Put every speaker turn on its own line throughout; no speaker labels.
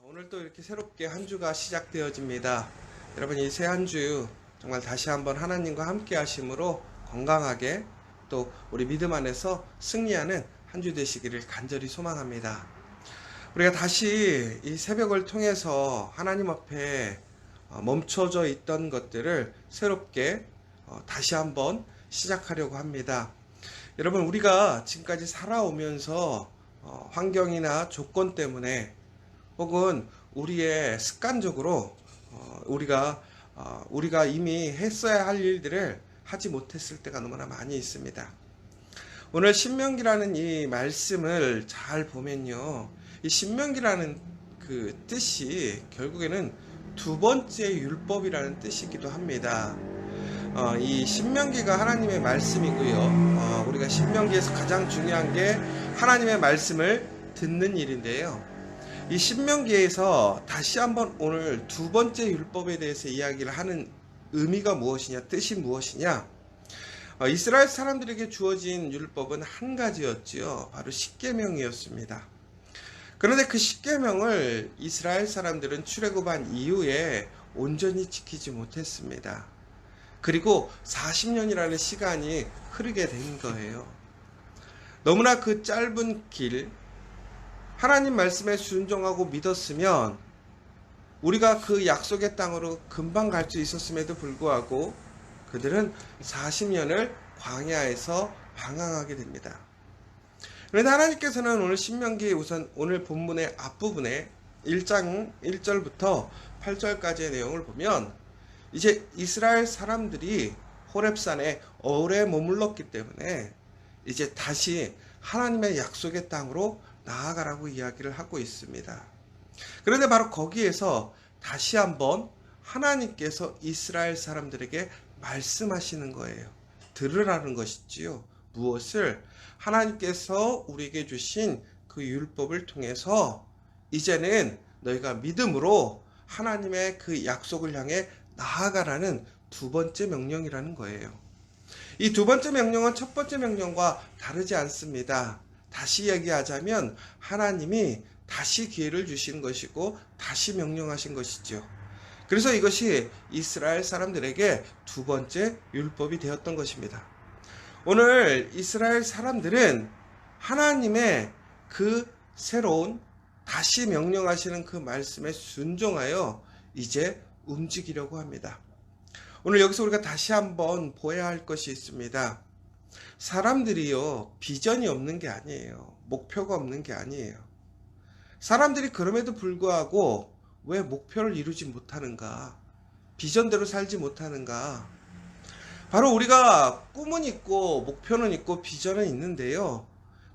오늘 또 이렇게 새롭게 한 주가 시작되어집니다. 여러분, 이 새 한 주 정말 다시 한번 하나님과 함께 하심으로 건강하게 또 우리 믿음 안에서 승리하는 한 주 되시기를 간절히 소망합니다. 우리가 다시 이 새벽을 통해서 하나님 앞에 멈춰져 있던 것들을 새롭게 다시 한번 시작하려고 합니다. 여러분, 우리가 지금까지 살아오면서 환경이나 조건 때문에 혹은 우리의 습관적으로 우리가 이미 했어야 할 일들을 하지 못했을 때가 너무나 많이 있습니다. 오늘 신명기라는 이 말씀을 잘 보면요, 이 신명기라는 그 뜻이 결국에는 두 번째 율법이라는 뜻이기도 합니다. 이 신명기가 하나님의 말씀이고요. 우리가 신명기에서 가장 중요한 게 하나님의 말씀을 듣는 일인데요. 이 신명기에서 다시 한번 오늘 두 번째 율법에 대해서 이야기를 하는 의미가 무엇이냐, 뜻이 무엇이냐. 이스라엘 사람들에게 주어진 율법은 한 가지였지요. 바로 십계명이었습니다. 그런데 그 십계명을 이스라엘 사람들은 출애굽한 이후에 온전히 지키지 못했습니다. 그리고 40년이라는 시간이 흐르게 된 거예요. 너무나 그 짧은 길, 하나님 말씀에 순종하고 믿었으면 우리가 그 약속의 땅으로 금방 갈 수 있었음에도 불구하고 그들은 40년을 광야에서 방황하게 됩니다. 그런데 하나님께서는 오늘 신명기 우선 오늘 본문의 앞부분에 1장 1절부터 8절까지의 내용을 보면 이제 이스라엘 사람들이 호렙산에 오래 머물렀기 때문에 이제 다시 하나님의 약속의 땅으로 나아가라고 이야기를 하고 있습니다. 그런데 바로 거기에서 다시 한번 하나님께서 이스라엘 사람들에게 말씀하시는 거예요. 들으라는 것이지요. 무엇을? 하나님께서 우리에게 주신 그 율법을 통해서 이제는 너희가 믿음으로 하나님의 그 약속을 향해 나아가라는 두 번째 명령이라는 거예요. 이 두 번째 명령은 첫 번째 명령과 다르지 않습니다. 다시 얘기하자면 하나님이 다시 기회를 주신 것이고 다시 명령하신 것이죠. 그래서 이것이 이스라엘 사람들에게 두 번째 율법이 되었던 것입니다. 오늘 이스라엘 사람들은 하나님의 그 새로운 다시 명령하시는 그 말씀에 순종하여 이제 움직이려고 합니다. 오늘 여기서 우리가 다시 한번 보아야 할 것이 있습니다. 사람들이요, 비전이 없는 게 아니에요. 목표가 없는 게 아니에요. 사람들이 그럼에도 불구하고 왜 목표를 이루지 못하는가? 비전대로 살지 못하는가? 바로 우리가 꿈은 있고 목표는 있고 비전은 있는데요.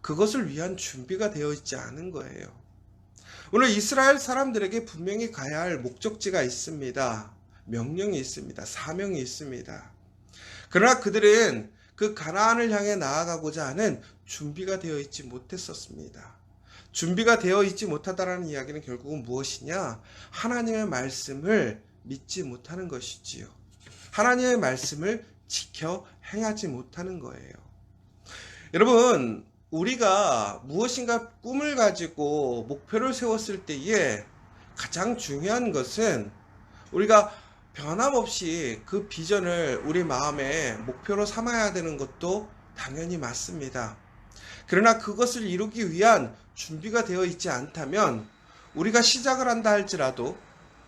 그것을 위한 준비가 되어 있지 않은 거예요. 오늘 이스라엘 사람들에게 분명히 가야 할 목적지가 있습니다. 명령이 있습니다. 사명이 있습니다. 그러나 그들은 그 가나안을 향해 나아가고자 하는 준비가 되어 있지 못했었습니다. 준비가 되어 있지 못하다라는 이야기는 결국은 무엇이냐? 하나님의 말씀을 믿지 못하는 것이지요. 하나님의 말씀을 지켜 행하지 못하는 거예요. 여러분, 우리가 무엇인가 꿈을 가지고 목표를 세웠을 때에 가장 중요한 것은 우리가 변함없이 그 비전을 우리 마음에 목표로 삼아야 되는 것도 당연히 맞습니다. 그러나 그것을 이루기 위한 준비가 되어 있지 않다면 우리가 시작을 한다 할지라도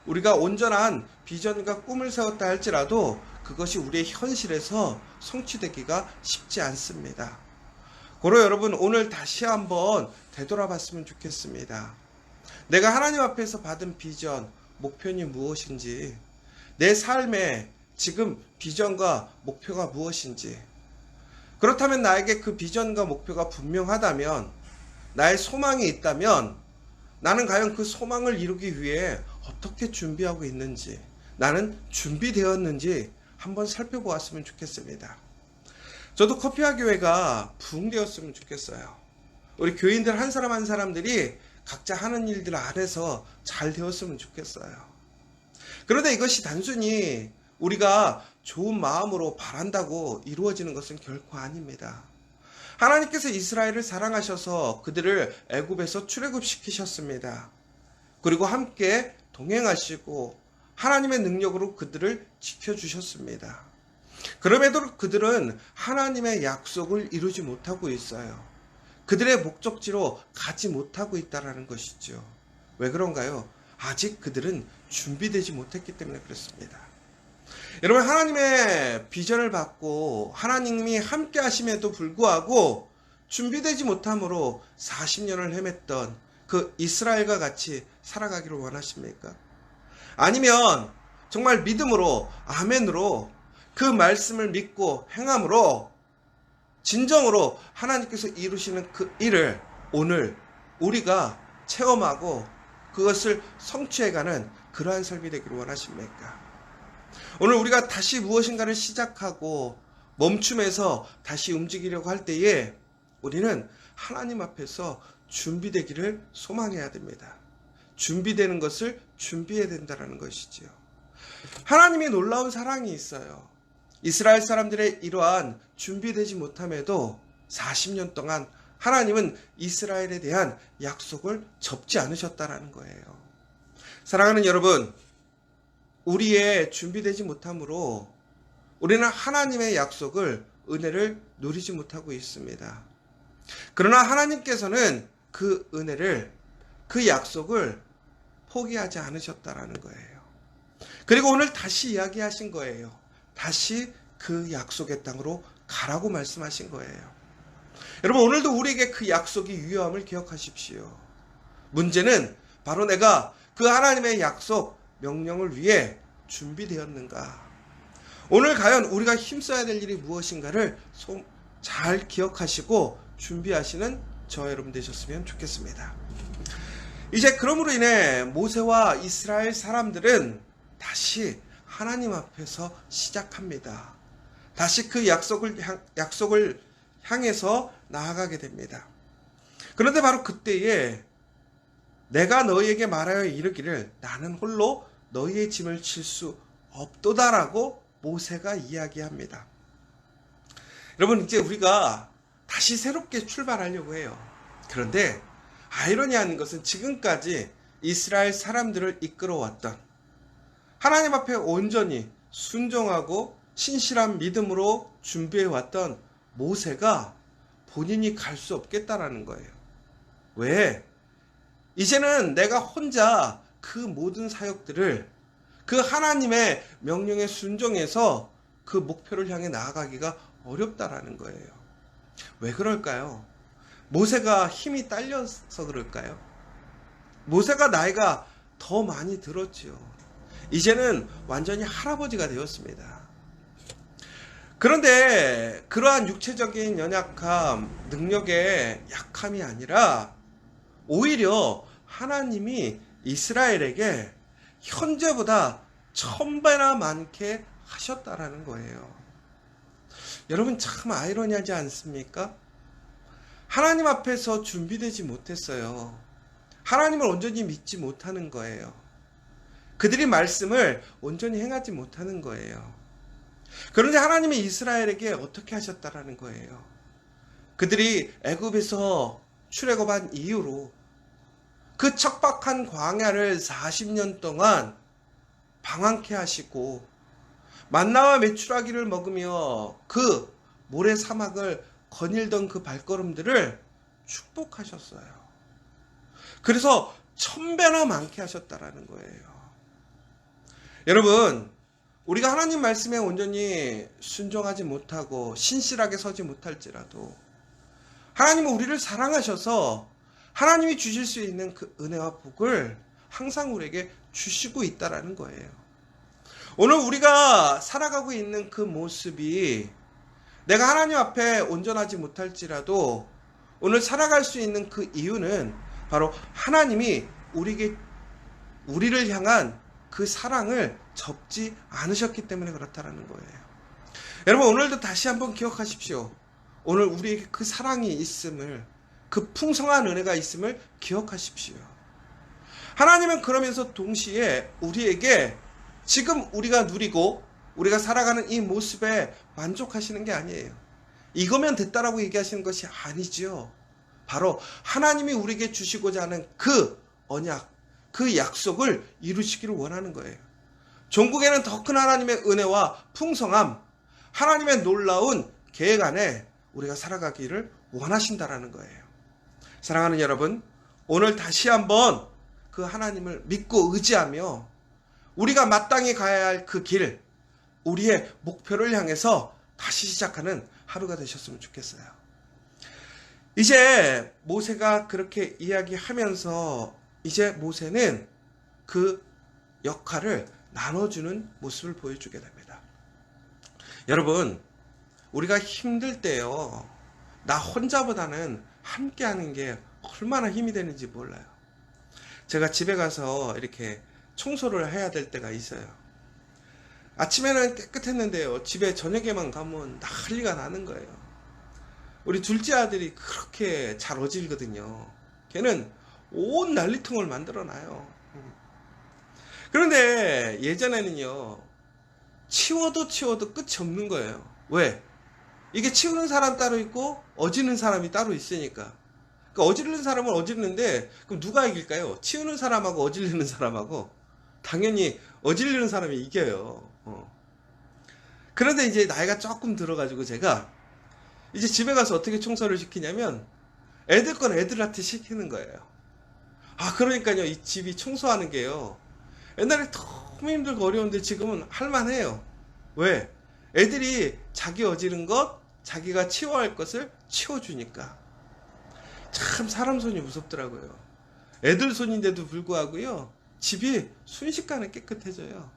우리가 온전한 비전과 꿈을 세웠다 할지라도 그것이 우리의 현실에서 성취되기가 쉽지 않습니다. 고로 여러분, 오늘 다시 한번 되돌아봤으면 좋겠습니다. 내가 하나님 앞에서 받은 비전, 목표는 무엇인지, 내 삶에 지금 비전과 목표가 무엇인지, 그렇다면 나에게 그 비전과 목표가 분명하다면, 나의 소망이 있다면 나는 과연 그 소망을 이루기 위해 어떻게 준비하고 있는지, 나는 준비되었는지 한번 살펴보았으면 좋겠습니다. 저도 커피와 교회가 부흥되었으면 좋겠어요. 우리 교인들 한 사람 한 사람들이 각자 하는 일들 안에서 잘 되었으면 좋겠어요. 그런데 이것이 단순히 우리가 좋은 마음으로 바란다고 이루어지는 것은 결코 아닙니다. 하나님께서 이스라엘을 사랑하셔서 그들을 애굽에서 출애굽시키셨습니다. 그리고 함께 동행하시고 하나님의 능력으로 그들을 지켜주셨습니다. 그럼에도 그들은 하나님의 약속을 이루지 못하고 있어요. 그들의 목적지로 가지 못하고 있다는 것이죠. 왜 그런가요? 아직 그들은 준비되지 못했기 때문에 그렇습니다. 여러분, 하나님의 비전을 받고 하나님이 함께 하심에도 불구하고 준비되지 못함으로 40년을 헤맸던 그 이스라엘과 같이 살아가기를 원하십니까? 아니면 정말 믿음으로, 아멘으로 그 말씀을 믿고 행함으로 진정으로 하나님께서 이루시는 그 일을 오늘 우리가 체험하고 그것을 성취해가는 그러한 삶이 되기를 원하십니까? 오늘 우리가 다시 무엇인가를 시작하고 멈춤에서 다시 움직이려고 할 때에 우리는 하나님 앞에서 준비되기를 소망해야 됩니다. 준비되는 것을 준비해야 된다는 것이지요. 하나님의 놀라운 사랑이 있어요. 이스라엘 사람들의 이러한 준비되지 못함에도 40년 동안 하나님은 이스라엘에 대한 약속을 접지 않으셨다라는 거예요. 사랑하는 여러분, 우리의 준비되지 못함으로 우리는 하나님의 약속을, 은혜를 누리지 못하고 있습니다. 그러나 하나님께서는 그 은혜를, 그 약속을 포기하지 않으셨다라는 거예요. 그리고 오늘 다시 이야기하신 거예요. 다시 그 약속의 땅으로 가라고 말씀하신 거예요. 여러분, 오늘도 우리에게 그 약속이 유효함을 기억하십시오. 문제는 바로 내가 그 하나님의 약속, 명령을 위해 준비되었는가? 오늘 과연 우리가 힘써야 될 일이 무엇인가를 잘 기억하시고 준비하시는 저와 여러분 되셨으면 좋겠습니다. 이제 그러므로 인해 모세와 이스라엘 사람들은 다시 하나님 앞에서 시작합니다. 다시 그 약속을 향해서 나아가게 됩니다. 그런데 바로 그때에 내가 너희에게 말하여 이르기를 나는 홀로 너희의 짐을 칠 수 없도다라고 모세가 이야기합니다. 여러분, 이제 우리가 다시 새롭게 출발하려고 해요. 그런데 아이러니한 것은 지금까지 이스라엘 사람들을 이끌어왔던, 하나님 앞에 온전히 순종하고 신실한 믿음으로 준비해왔던 모세가 본인이 갈 수 없겠다라는 거예요. 왜? 이제는 내가 혼자 그 모든 사역들을 그 하나님의 명령에 순종해서 그 목표를 향해 나아가기가 어렵다라는 거예요. 왜 그럴까요? 모세가 힘이 딸려서 그럴까요? 모세가 나이가 더 많이 들었지요. 이제는 완전히 할아버지가 되었습니다. 그런데 그러한 육체적인 연약함, 능력의 약함이 아니라 오히려 하나님이 이스라엘에게 현재보다 1000배나 많게 하셨다라는 거예요. 여러분, 참 아이러니하지 않습니까? 하나님 앞에서 준비되지 못했어요. 하나님을 온전히 믿지 못하는 거예요. 그들이 말씀을 온전히 행하지 못하는 거예요. 그런데 하나님이 이스라엘에게 어떻게 하셨다라는 거예요. 그들이 애굽에서 출애굽한 이후로 그 척박한 광야를 40년 동안 방황케 하시고 만나와 메추라기를 먹으며 그 모래 사막을 거닐던 그 발걸음들을 축복하셨어요. 그래서 1000배나 많게 하셨다라는 거예요. 여러분, 우리가 하나님 말씀에 온전히 순종하지 못하고 신실하게 서지 못할지라도 하나님은 우리를 사랑하셔서 하나님이 주실 수 있는 그 은혜와 복을 항상 우리에게 주시고 있다라는 거예요. 오늘 우리가 살아가고 있는 그 모습이 내가 하나님 앞에 온전하지 못할지라도 오늘 살아갈 수 있는 그 이유는 바로 하나님이 우리를 향한 그 사랑을 접지 않으셨기 때문에 그렇다라는 거예요. 여러분, 오늘도 다시 한번 기억하십시오. 오늘 우리에게 그 사랑이 있음을, 그 풍성한 은혜가 있음을 기억하십시오. 하나님은 그러면서 동시에 우리에게 지금 우리가 누리고 우리가 살아가는 이 모습에 만족하시는 게 아니에요. 이거면 됐다라고 얘기하시는 것이 아니죠. 바로 하나님이 우리에게 주시고자 하는 그 언약, 그 약속을 이루시기를 원하는 거예요. 종국에는 더 큰 하나님의 은혜와 풍성함, 하나님의 놀라운 계획 안에 우리가 살아가기를 원하신다라는 거예요. 사랑하는 여러분, 오늘 다시 한번 그 하나님을 믿고 의지하며 우리가 마땅히 가야 할 그 길, 우리의 목표를 향해서 다시 시작하는 하루가 되셨으면 좋겠어요. 이제 모세가 그렇게 이야기하면서 이제 모세는 그 역할을 나눠주는 모습을 보여주게 됩니다. 여러분, 우리가 힘들 때요, 나 혼자보다는 함께 하는 게 얼마나 힘이 되는지 몰라요. 제가 집에 가서 이렇게 청소를 해야 될 때가 있어요. 아침에는 깨끗했는데요, 집에 저녁에만 가면 난리가 나는 거예요. 우리 둘째 아들이 그렇게 잘 어질거든요. 걔는 온 난리통을 만들어 놔요. 그런데 예전에는요, 치워도 끝이 없는 거예요. 왜? 이게 치우는 사람 따로 있고 어지르는 사람이 따로 있으니까. 그러니까 어지르는 사람은 어지르는데 그럼 누가 이길까요? 치우는 사람하고 어지르는 사람하고. 당연히 어지르는 사람이 이겨요. 그런데 이제 나이가 조금 들어가지고 제가 이제 집에 가서 어떻게 청소를 시키냐면 애들 건 애들한테 시키는 거예요. 그러니까요, 이 집이 청소하는 게요, 옛날에 너무 힘들고 어려운데 지금은 할만해요. 왜? 애들이 자기 어지른 것, 자기가 치워야 할 것을 치워주니까. 참 사람 손이 무섭더라고요. 애들 손인데도 불구하고요, 집이 순식간에 깨끗해져요.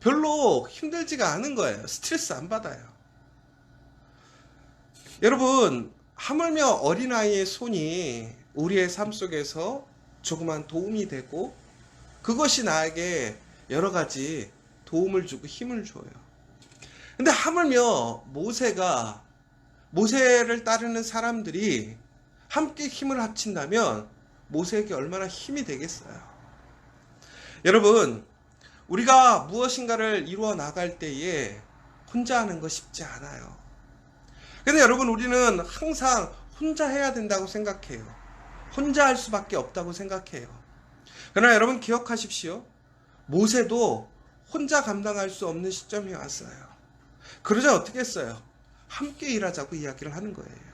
별로 힘들지가 않은 거예요. 스트레스 안 받아요. 여러분, 하물며 어린아이의 손이 우리의 삶 속에서 조그만 도움이 되고 그것이 나에게 여러 가지 도움을 주고 힘을 줘요. 근데 하물며 모세를 따르는 사람들이 함께 힘을 합친다면 모세에게 얼마나 힘이 되겠어요. 여러분, 우리가 무엇인가를 이루어 나갈 때에 혼자 하는 거 쉽지 않아요. 근데 여러분, 우리는 항상 혼자 해야 된다고 생각해요. 혼자 할 수밖에 없다고 생각해요. 그러나 여러분 기억하십시오. 모세도 혼자 감당할 수 없는 시점이 왔어요. 그러자 어떻게 했어요? 함께 일하자고 이야기를 하는 거예요.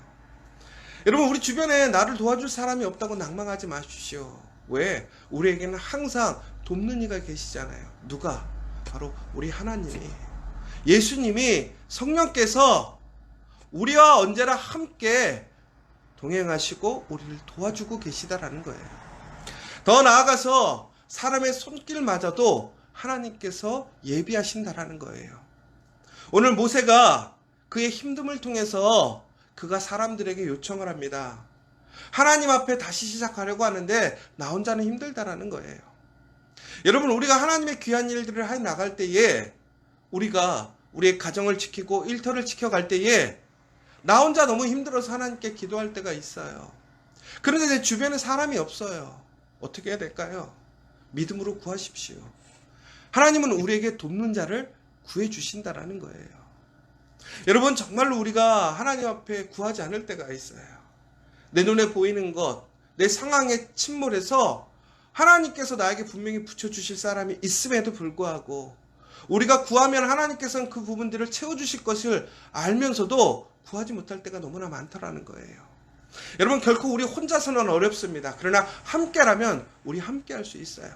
여러분, 우리 주변에 나를 도와줄 사람이 없다고 낭망하지 마십시오. 왜? 우리에게는 항상 돕는 이가 계시잖아요. 누가? 바로 우리 하나님이, 예수님이, 성령께서 우리와 언제나 함께 동행하시고 우리를 도와주고 계시다라는 거예요. 더 나아가서 사람의 손길마저도 하나님께서 예비하신다라는 거예요. 오늘 모세가 그의 힘듦을 통해서 그가 사람들에게 요청을 합니다. 하나님 앞에 다시 시작하려고 하는데 나 혼자는 힘들다라는 거예요. 여러분, 우리가 하나님의 귀한 일들을 해 나갈 때에, 우리가 우리의 가정을 지키고 일터를 지켜갈 때에 나 혼자 너무 힘들어서 하나님께 기도할 때가 있어요. 그런데 내 주변에 사람이 없어요. 어떻게 해야 될까요? 믿음으로 구하십시오. 하나님은 우리에게 돕는 자를 구해주신다라는 거예요. 여러분, 정말로 우리가 하나님 앞에 구하지 않을 때가 있어요. 내 눈에 보이는 것, 내 상황에 침몰해서 하나님께서 나에게 분명히 붙여주실 사람이 있음에도 불구하고 우리가 구하면 하나님께서는 그 부분들을 채워주실 것을 알면서도 구하지 못할 때가 너무나 많다라는 거예요. 여러분, 결코 우리 혼자서는 어렵습니다. 그러나 함께라면 우리 함께 할 수 있어요.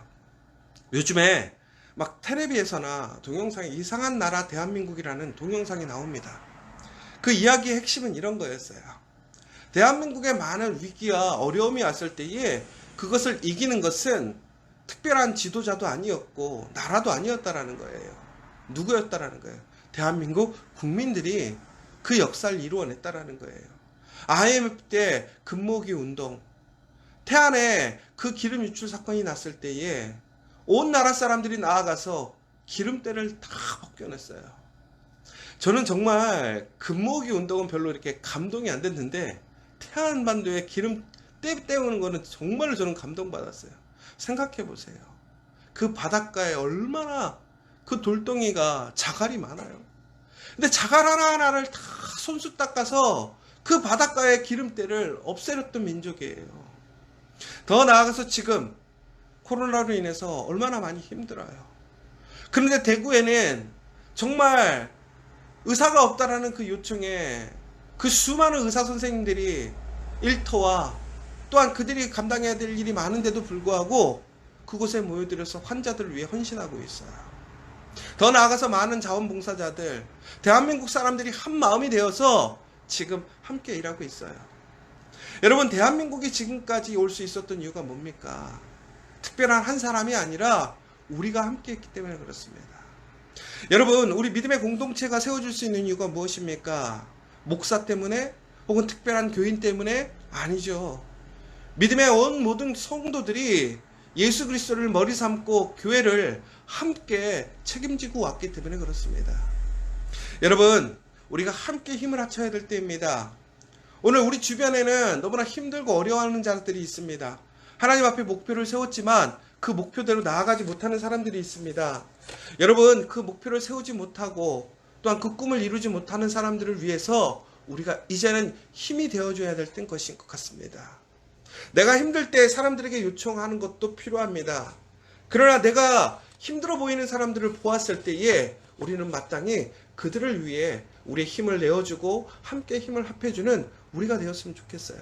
요즘에 막 텔레비에서나 동영상에 이상한 나라 대한민국이라는 동영상이 나옵니다. 그 이야기의 핵심은 이런 거였어요. 대한민국에 많은 위기와 어려움이 왔을 때에 그것을 이기는 것은 특별한 지도자도 아니었고 나라도 아니었다라는 거예요. 누구였다라는 거예요? 대한민국 국민들이 그 역사를 이루어냈다라는 거예요. IMF 때 금모기 운동, 태안에 그 기름 유출 사건이 났을 때에 온 나라 사람들이 나아가서 기름때를 다 벗겨냈어요. 저는 정말 금모기 운동은 별로 이렇게 감동이 안 됐는데 태안반도에 기름때 때우는 거는 정말로 저는 감동받았어요. 생각해 보세요. 그 바닷가에 얼마나 그 돌덩이가 자갈이 많아요. 근데 자갈 하나하나를 다 손수 닦아서 그 바닷가의 기름때를 없애렸던 민족이에요. 더 나아가서 지금 코로나로 인해서 얼마나 많이 힘들어요. 그런데 대구에는 정말 의사가 없다라는 그 요청에 그 수많은 의사 선생님들이 일터와 또한 그들이 감당해야 될 일이 많은데도 불구하고 그곳에 모여들어서 환자들을 위해 헌신하고 있어요. 더 나아가서 많은 자원봉사자들, 대한민국 사람들이 한 마음이 되어서 지금 함께 일하고 있어요. 여러분, 대한민국이 지금까지 올 수 있었던 이유가 뭡니까? 특별한 한 사람이 아니라 우리가 함께 했기 때문에 그렇습니다. 여러분, 우리 믿음의 공동체가 세워질 수 있는 이유가 무엇입니까? 목사 때문에 혹은 특별한 교인 때문에? 아니죠. 믿음의 온 모든 성도들이 예수 그리스도를 머리 삼고 교회를 함께 책임지고 왔기 때문에 그렇습니다. 여러분, 우리가 함께 힘을 합쳐야 될 때입니다. 오늘 우리 주변에는 너무나 힘들고 어려워하는 자들이 있습니다. 하나님 앞에 목표를 세웠지만 그 목표대로 나아가지 못하는 사람들이 있습니다. 여러분, 그 목표를 세우지 못하고 또한 그 꿈을 이루지 못하는 사람들을 위해서 우리가 이제는 힘이 되어줘야 될 때인 것인 것 같습니다. 내가 힘들 때 사람들에게 요청하는 것도 필요합니다. 그러나 내가 힘들어 보이는 사람들을 보았을 때에 우리는 마땅히 그들을 위해 우리의 힘을 내어주고 함께 힘을 합해주는 우리가 되었으면 좋겠어요.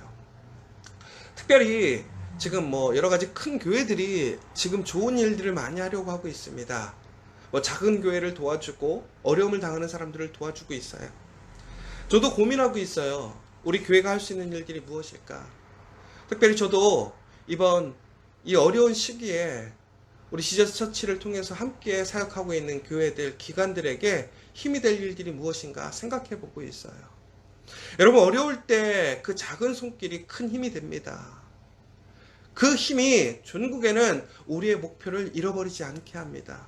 특별히 지금 여러 가지 큰 교회들이 지금 좋은 일들을 많이 하려고 하고 있습니다. 작은 교회를 도와주고 어려움을 당하는 사람들을 도와주고 있어요. 저도 고민하고 있어요. 우리 교회가 할 수 있는 일들이 무엇일까? 특별히 저도 이번 이 어려운 시기에 우리 지저스 처치를 통해서 함께 사역하고 있는 교회들, 기관들에게 힘이 될 일들이 무엇인가 생각해 보고 있어요. 여러분, 어려울 때 그 작은 손길이 큰 힘이 됩니다. 그 힘이 전국에는 우리의 목표를 잃어버리지 않게 합니다.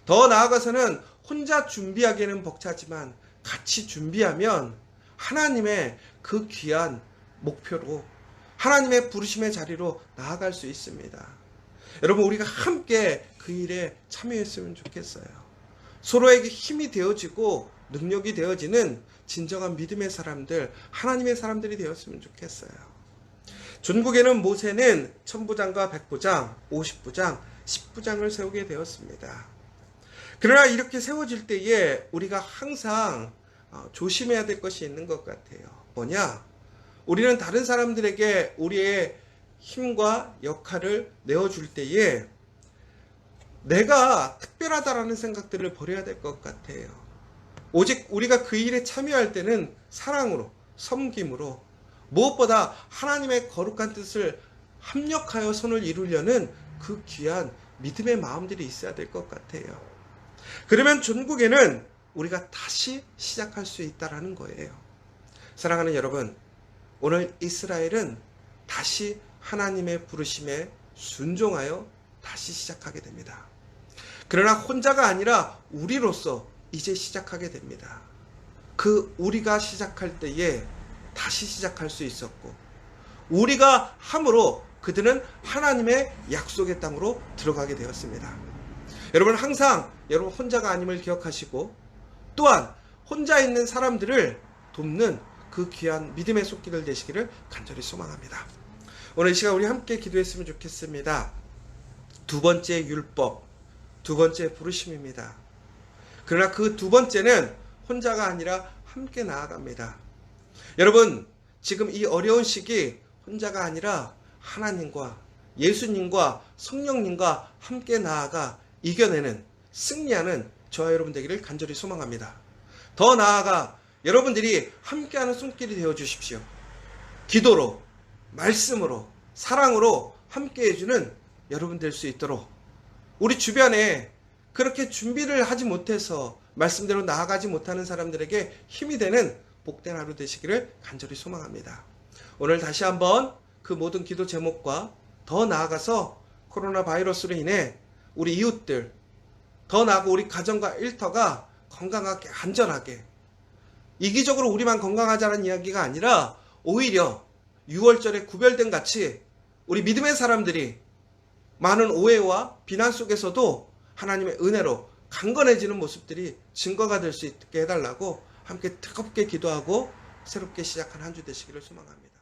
더 나아가서는 혼자 준비하기에는 벅차지만 같이 준비하면 하나님의 그 귀한 목표로 하나님의 부르심의 자리로 나아갈 수 있습니다. 여러분, 우리가 함께 그 일에 참여했으면 좋겠어요. 서로에게 힘이 되어지고 능력이 되어지는 진정한 믿음의 사람들, 하나님의 사람들이 되었으면 좋겠어요. 전국에는 모세는 1000부장과 100부장, 50부장, 10부장을 세우게 되었습니다. 그러나 이렇게 세워질 때에 우리가 항상 조심해야 될 것이 있는 것 같아요. 뭐냐? 우리는 다른 사람들에게 우리의 힘과 역할을 내어줄 때에 내가 특별하다라는 생각들을 버려야 될 것 같아요. 오직 우리가 그 일에 참여할 때는 사랑으로, 섬김으로, 무엇보다 하나님의 거룩한 뜻을 합력하여 선을 이루려는 그 귀한 믿음의 마음들이 있어야 될 것 같아요. 그러면 전국에는 우리가 다시 시작할 수 있다라는 거예요. 사랑하는 여러분, 오늘 이스라엘은 다시 하나님의 부르심에 순종하여 다시 시작하게 됩니다. 그러나 혼자가 아니라 우리로서 이제 시작하게 됩니다. 그 우리가 시작할 때에 다시 시작할 수 있었고, 우리가 함으로 그들은 하나님의 약속의 땅으로 들어가게 되었습니다. 여러분, 항상 여러분 혼자가 아님을 기억하시고 또한 혼자 있는 사람들을 돕는 그 귀한 믿음의 손길을 되시기를 간절히 소망합니다. 오늘 이 시간 우리 함께 기도했으면 좋겠습니다. 두 번째 율법, 두 번째 부르심입니다. 그러나 그 두 번째는 혼자가 아니라 함께 나아갑니다. 여러분, 지금 이 어려운 시기 혼자가 아니라 하나님과 예수님과 성령님과 함께 나아가 이겨내는, 승리하는 저와 여러분 되기를 간절히 소망합니다. 더 나아가 여러분들이 함께하는 손길이 되어 주십시오. 기도로, 말씀으로, 사랑으로 함께 해주는 여러분 될 수 있도록 우리 주변에 그렇게 준비를 하지 못해서 말씀대로 나아가지 못하는 사람들에게 힘이 되는 복된 하루 되시기를 간절히 소망합니다. 오늘 다시 한번 그 모든 기도 제목과 더 나아가서 코로나 바이러스로 인해 우리 이웃들, 더 나아가 우리 가정과 일터가 건강하게, 안전하게, 이기적으로 우리만 건강하자는 이야기가 아니라 오히려 6월절에 구별된 같이 우리 믿음의 사람들이 많은 오해와 비난 속에서도 하나님의 은혜로 강건해지는 모습들이 증거가 될 수 있게 해달라고 함께 뜨겁게 기도하고 새롭게 시작한 한 주 되시기를 소망합니다.